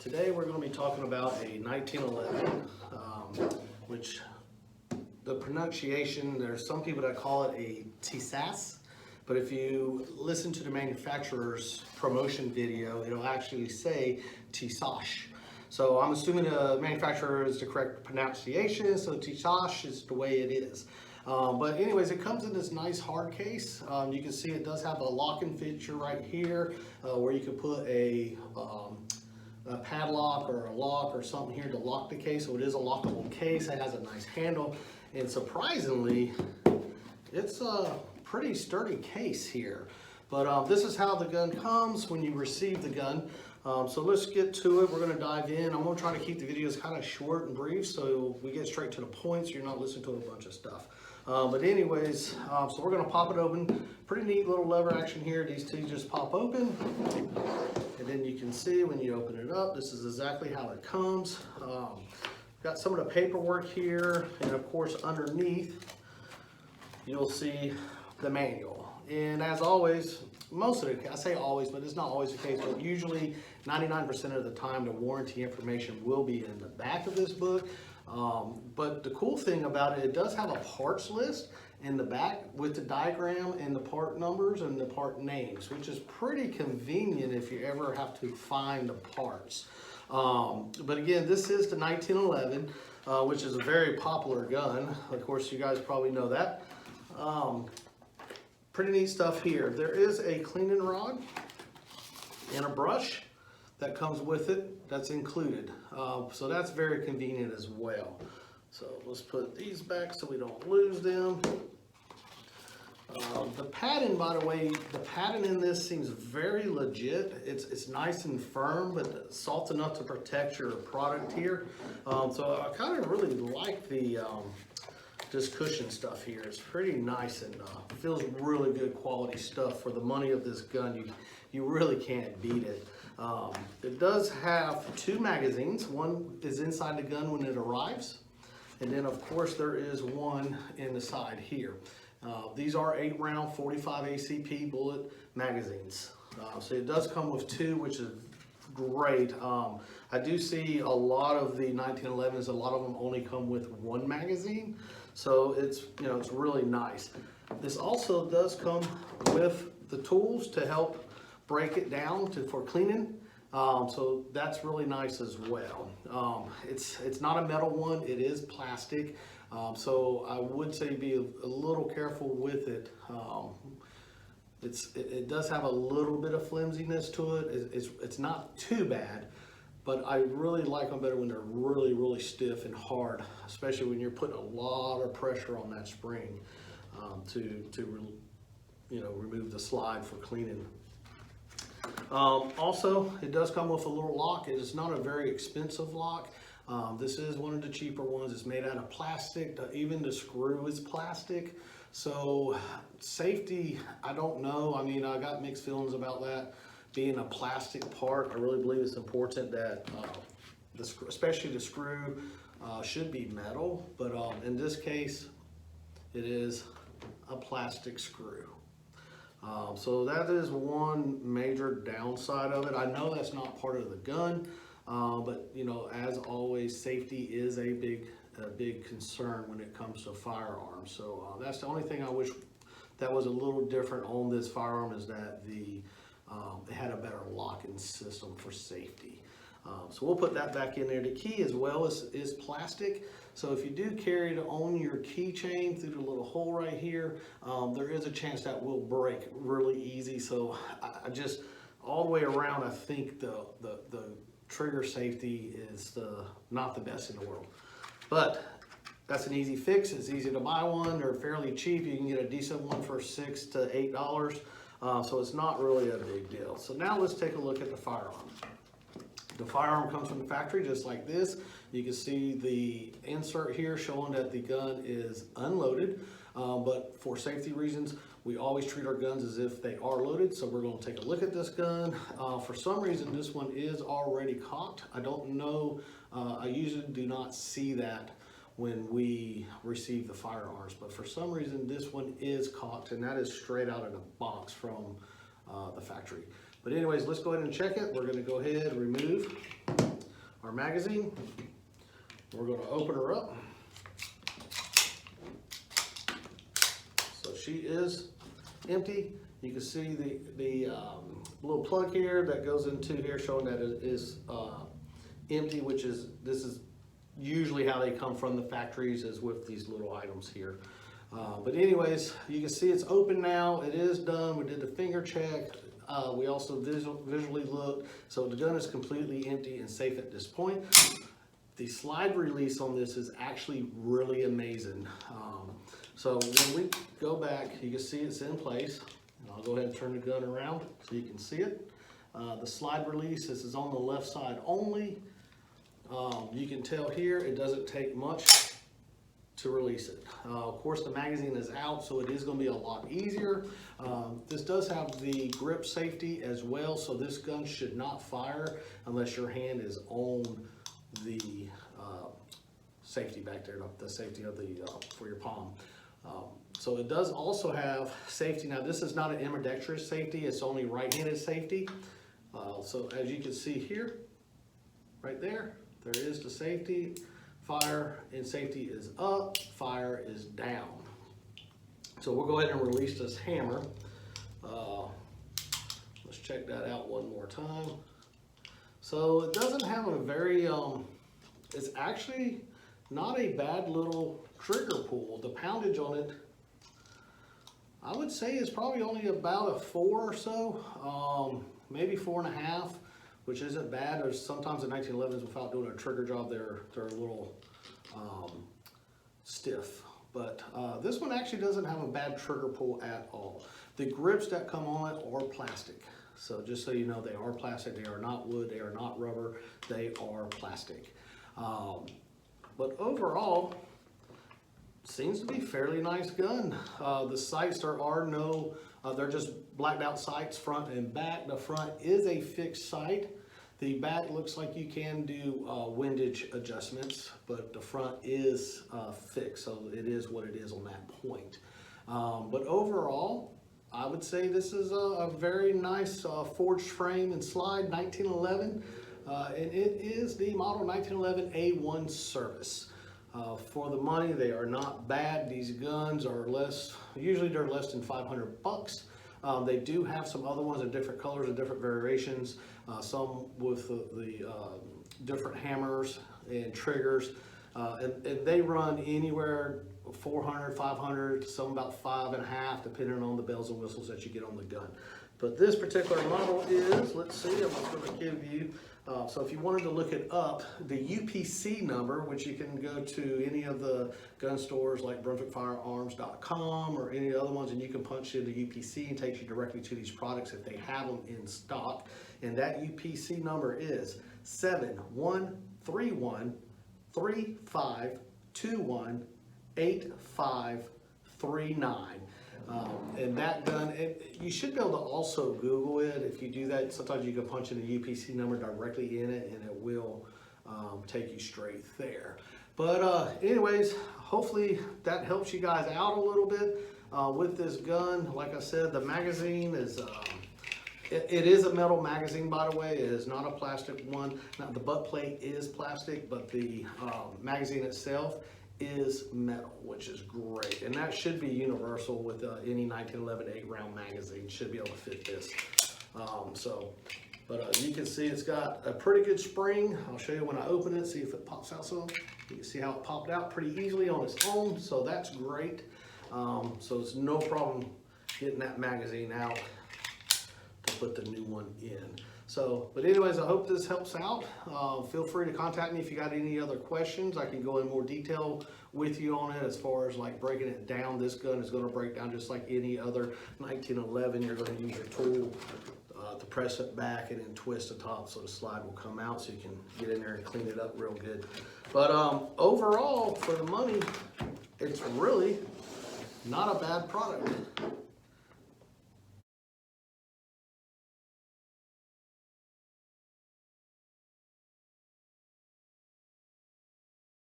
Today we're going to be talking about a 1911, which the pronunciation, there's some people that call it a Tisas, but if you listen to the manufacturer's promotion video, it'll actually say Tisas. So I'm assuming the manufacturer is the correct pronunciation, so Tisas is the way it is. But anyways, it comes in this nice hard case. You can see it does have a locking feature right here where you can put a padlock or a lock or something here to lock the case. So it is a lockable case. It has a nice handle, and surprisingly, it's a pretty sturdy case here. But this is how the gun comes when you receive the gun. So let's get to it. We're going to dive in. I'm going to try to keep the videos kind of short and brief so we get straight to the point so you're not listening to a bunch of stuff. But anyways, so we're going to pop it open. Pretty neat little lever action here. These two just pop open. And then you can see when you open it up, this is exactly how it comes. Got some of the paperwork here. And of course, underneath, you'll see the manual. And as always, most of the, I say always, but it's not always the case, but usually 99% of the time, the warranty information will be in the back of this book. But the cool thing about it, it does have a parts list in the back with the diagram and the part numbers and the part names, which is pretty convenient if you ever have to find the parts. But again, this is the 1911, which is a very popular gun. Of course, you guys probably know that. Pretty neat stuff here. There is a cleaning rod and a brush that comes with it, that's included. So that's very convenient as well. So let's put these back so we don't lose them. The padding, by the way, the padding in this seems very legit. It's nice and firm, but soft enough to protect your product here. So I kind of really like the this cushion stuff here. It's pretty nice and feels really good quality stuff for the money of this gun. You really can't beat it. It does have two magazines. One is inside the gun when it arrives, and then of course there is one in the side here. These are 8-round 45 ACP bullet magazines. So it does come with two, which is great. I do see a lot of the 1911s, a lot of them only come with one magazine. So it's, you know, it's really nice. This also does come with the tools to help break it down for cleaning. So that's really nice as well. It's not a metal one, it is plastic. So I would say be a little careful with it. It does have a little bit of flimsiness to it. It's not too bad, but I really like them better when they're really, really stiff and hard, especially when you're putting a lot of pressure on that spring to remove the slide for cleaning. Also, it does come with a little lock. It is not a very expensive lock. This is one of the cheaper ones. It's made out of plastic. Even the screw is plastic. So safety, I don't know. I mean, I got mixed feelings about that. Being a plastic part, I really believe it's important that, especially the screw, should be metal. But in this case, it is a plastic screw. So that is one major downside of it. I know that's not part of the gun, but you know, as always, safety is a big concern when it comes to firearms. So that's the only thing I wish that was a little different on this firearm, is that it had a better locking system for safety. So we'll put that back in there. The key as well is plastic. So if you do carry it on your keychain through the little hole right here, there is a chance that will break really easy. So I just, all the way around, I think the trigger safety is not the best in the world. But that's an easy fix. It's easy to buy one. They're fairly cheap. You can get a decent one for $6 to $8. So it's not really a big deal. So now let's take a look at the firearm. The firearm comes from the factory just like this. You can see the insert here showing that the gun is unloaded, but for safety reasons, we always treat our guns as if they are loaded. So we're going to take a look at this gun. For some reason, this one is already cocked. I don't know, I usually do not see that when we receive the firearms, but for some reason this one is cocked, and that is straight out of the box from the factory. But anyways, let's go ahead and check it. We're going to go ahead and remove our magazine. We're going to open her up. So she is empty. You can see the little plug here that goes into here showing that it is empty, which is, this is usually how they come from the factories, is with these little items here. But anyways, you can see it's open now. It is done. We did the finger check. We also visually looked. So the gun is completely empty and safe at this point. The slide release on this is actually really amazing. So when we go back, you can see it's in place. And I'll go ahead and turn the gun around so you can see it. The slide release, this is on the left side only. You can tell here it doesn't take much to release it. Of course, the magazine is out, so it is going to be a lot easier. This does have the grip safety as well, so this gun should not fire unless your hand is on the safety back there, the safety of the for your palm. So it does also have safety. Now, this is not an ambidextrous safety; it's only right-handed safety. So as you can see here, right there is the safety. Fire and safety is up, fire is down. So we'll go ahead and release this hammer. Let's check that out one more time. So it doesn't have a very, it's actually not a bad little trigger pull. The poundage on it, I would say, is probably only about a 4 or so, maybe 4.5. Which isn't bad. There's sometimes the 1911s, without doing a trigger job, they're a little stiff. But this one actually doesn't have a bad trigger pull at all. The grips that come on it are plastic. So just so you know, they are plastic. They are not wood. They are not rubber. They are plastic. But overall, seems to be a fairly nice gun. The sights are no, they're just blacked out sights, front and back. The front is a fixed sight. The back looks like you can do windage adjustments, but the front is fixed, so it is what it is on that point. But overall, I would say this is a very nice forged frame and slide 1911, and it is the model 1911 A1 service. For the money, they are not bad. These guns are usually they're less than $500. They do have some other ones in different colors and different variations, some with the different hammers and triggers, and they run anywhere 400, 500, some about 5.5, depending on the bells and whistles that you get on the gun. But this particular model is, let's see, I'm just going to give you, so if you wanted to look it up, the UPC number, which you can go to any of the gun stores like BrunswickFirearms.com or any other ones, and you can punch in the UPC and takes you directly to these products if they have them in stock. And that UPC number is 713135218539. And that gun, you should be able to also Google it. If you do that, sometimes you can punch in the UPC number directly in it, and it will take you straight there. But anyways, hopefully that helps you guys out a little bit with this gun. Like I said, the magazine is, it is a metal magazine, by the way. It is not a plastic one. Now, the butt plate is plastic, but the magazine itself is metal, which is great, and that should be universal with any 1911 8-round magazine. Should be able to fit this. But you can see it's got a pretty good spring. I'll show you when I open it, see if it pops out some. You can see how it popped out pretty easily on its own, so that's great. So it's no problem getting that magazine out to put the new one in. So, but anyways, I hope this helps out. Feel free to contact me if you got any other questions. I can go in more detail with you on it as far as like breaking it down. This gun is going to break down just like any other 1911. You're going to use your tool to press it back and then twist the top so the slide will come out, so you can get in there and clean it up real good. But overall, for the money, it's really not a bad product.